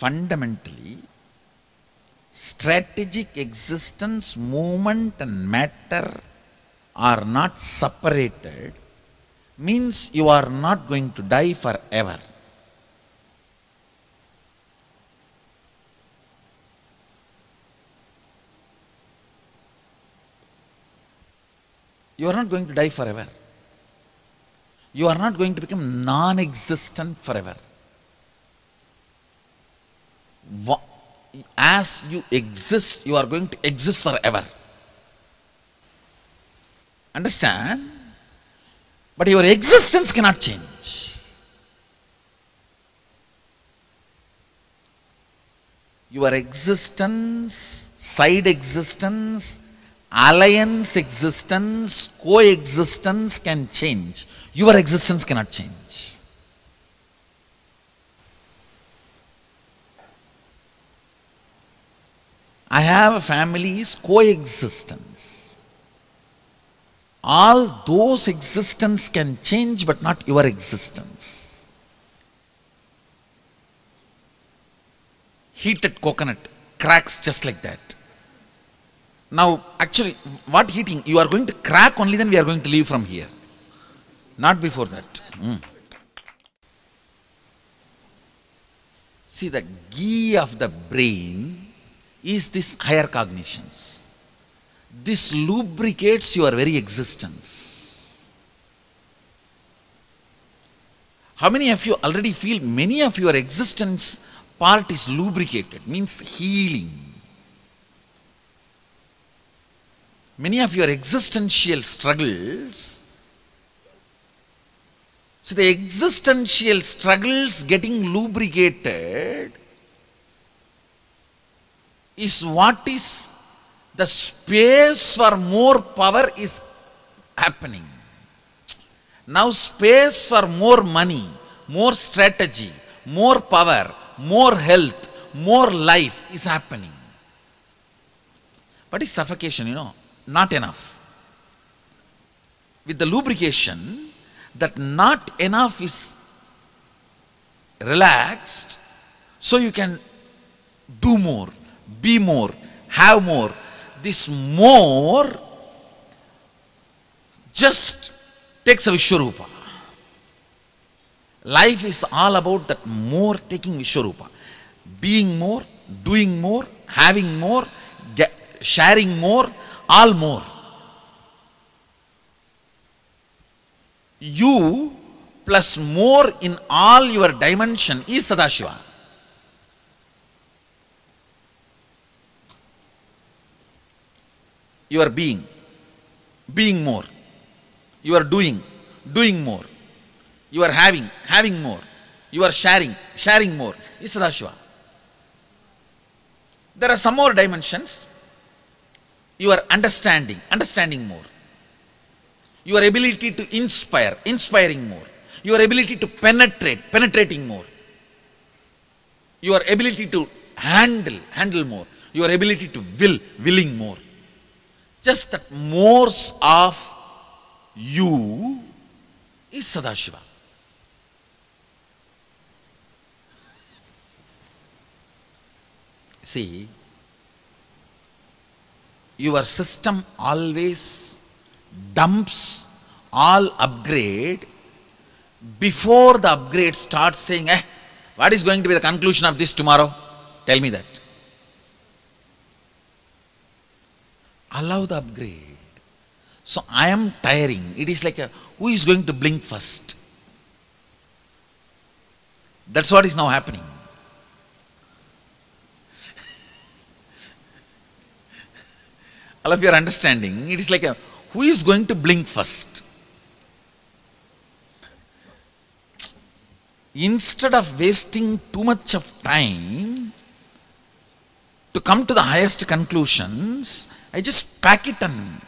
fundamentally, strategic existence, movement and matter are not separated, means you are not going to die forever. You are not going to die forever. You are not going to become non-existent forever. As you exist, you are going to exist forever. Understand? But your existence cannot change. Your existence, side existence, alliance existence, coexistence can change. Your existence cannot change. I have a family's coexistence. All those existence can change, but not your existence. Heated coconut cracks just like that. Now, actually, what heating? You are going to crack only, then we are going to leave from here. Not before that. See, the ghee of the brain is this higher cognitions. This lubricates your very existence. How many of you already feel many of your existence part is lubricated, means healing. Many of your existential struggles, so the existential struggles getting lubricated is what is the space for more power is happening. Now space for more money, more strategy, more power, more health, more life is happening. What is suffocation, you know? Not enough. With the lubrication, that not enough is relaxed, so you can do more, be more, have more. This more just takes a Vishwarupa. Life is all about that more taking Vishwarupa. Being more, doing more, having more, sharing more, all more. You plus more in all your dimension is Sadashiva. You are being more. You are doing more. You are having more. You are sharing more. Is Sadashiva. There are some more dimensions. You are understanding more. Your ability to inspire, inspiring more. Your ability to penetrate, penetrating more. Your ability to handle more. Your ability to willing more. Just that more of you is Sadashiva. See, your system always dumps all upgrade before the upgrade starts saying, what is going to be the conclusion of this tomorrow? Tell me that. Allow the upgrade. So I am tiring. It is like who is going to blink first? That's what is now happening. All of you are understanding. It is like who is going to blink first? Instead of wasting too much of time to come to the highest conclusions, I just pack it and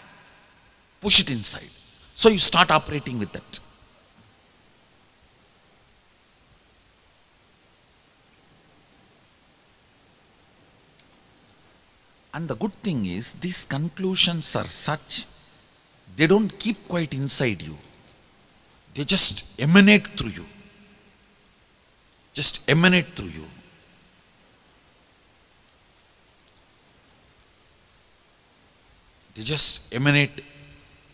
push it inside. So you start operating with that. And the good thing is, these conclusions are such, they don't keep quite inside you. They just emanate through you. Just emanate through you. They just emanate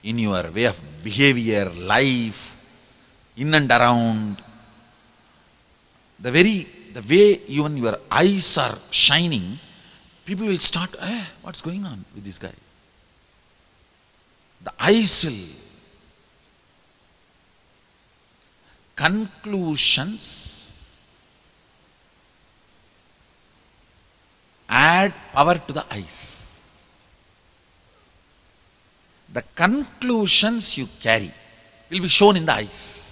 in your way of behavior, life, in and around. The way even your eyes are shining, people will start, what's going on with this guy? The eyes will. Conclusions add power to the eyes. The conclusions you carry will be shown in the eyes.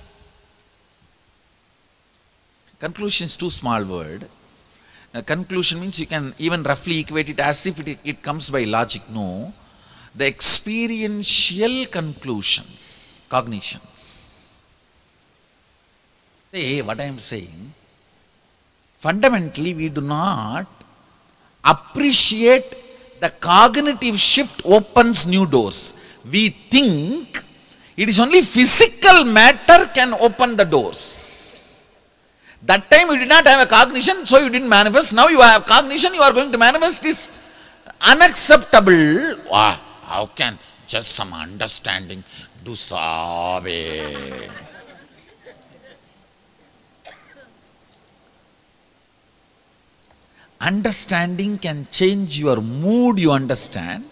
Conclusion is too small word. Now, conclusion means you can even roughly equate it as if it comes by logic. No. The experiential conclusions, cognitions. Say what I am saying. Fundamentally, we do not appreciate the cognitive shift opens new doors. We think it is only physical matter can open the doors. That time you did not have a cognition, so you didn't manifest. Now you have cognition, you are going to manifest is unacceptable. Wow, how can just some understanding do sabe? Understanding can change your mood, you understand.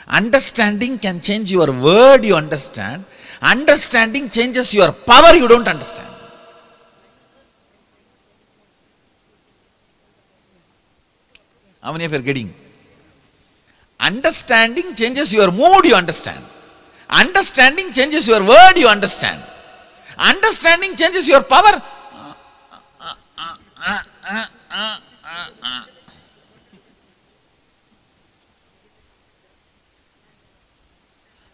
Understanding can change your word, you understand. Understanding changes your power, you don't understand. How many of you are getting? Understanding changes your mood, you understand. Understanding changes your word, you understand. Understanding changes your power.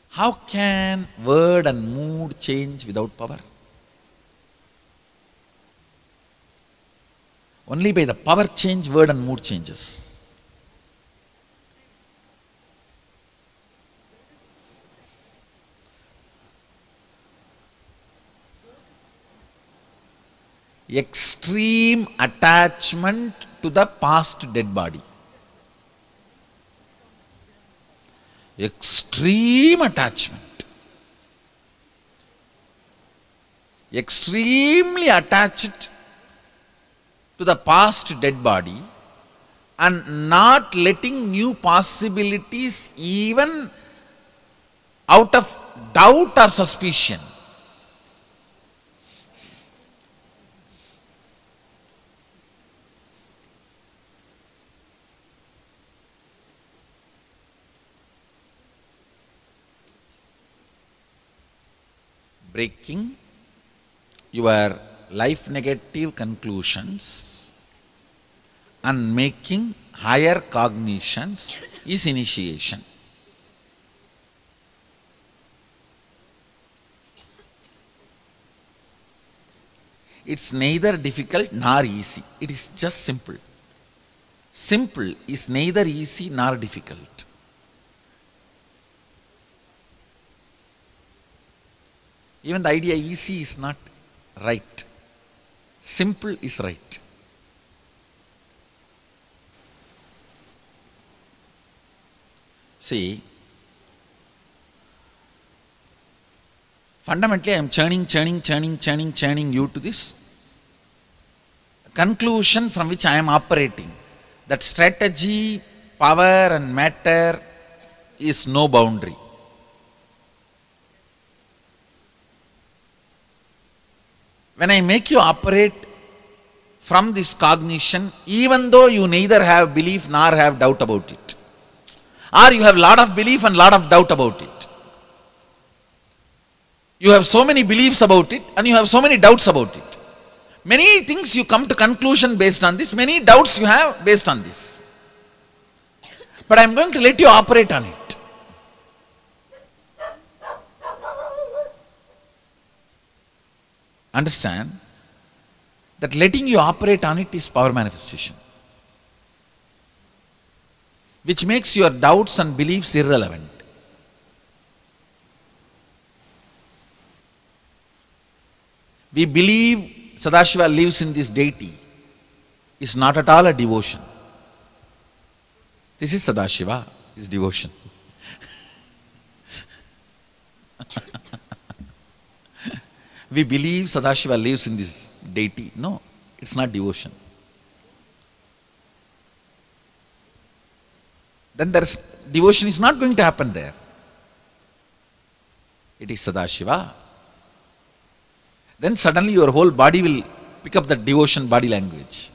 How can word and mood change without power? Only by the power change, word and mood changes. Extreme attachment to the past dead body. Extreme attachment. Extremely attached to the past dead body and not letting new possibilities even out of doubt or suspicion. Breaking your life negative conclusions and making higher cognitions is initiation. It's neither difficult nor easy. It is just simple. Simple is neither easy nor difficult. Even the idea easy is not right. Simple is right. See, fundamentally I am churning you to this conclusion from which I am operating. That strategy, power and matter is no boundary. When I make you operate from this cognition, even though you neither have belief nor have doubt about it, or you have lot of belief and lot of doubt about it, you have so many beliefs about it and you have so many doubts about it. Many things you come to conclusion based on this, many doubts you have based on this. But I am going to let you operate on it. Understand that letting you operate on it is power manifestation, which makes your doubts and beliefs irrelevant. We believe Sadashiva lives in this deity is not at all a devotion. This is Sadashiva, is devotion. We believe Sadashiva lives in this deity. No, it's not devotion. Then devotion is not going to happen there. It is Sadashiva. Then suddenly your whole body will pick up the devotion body language.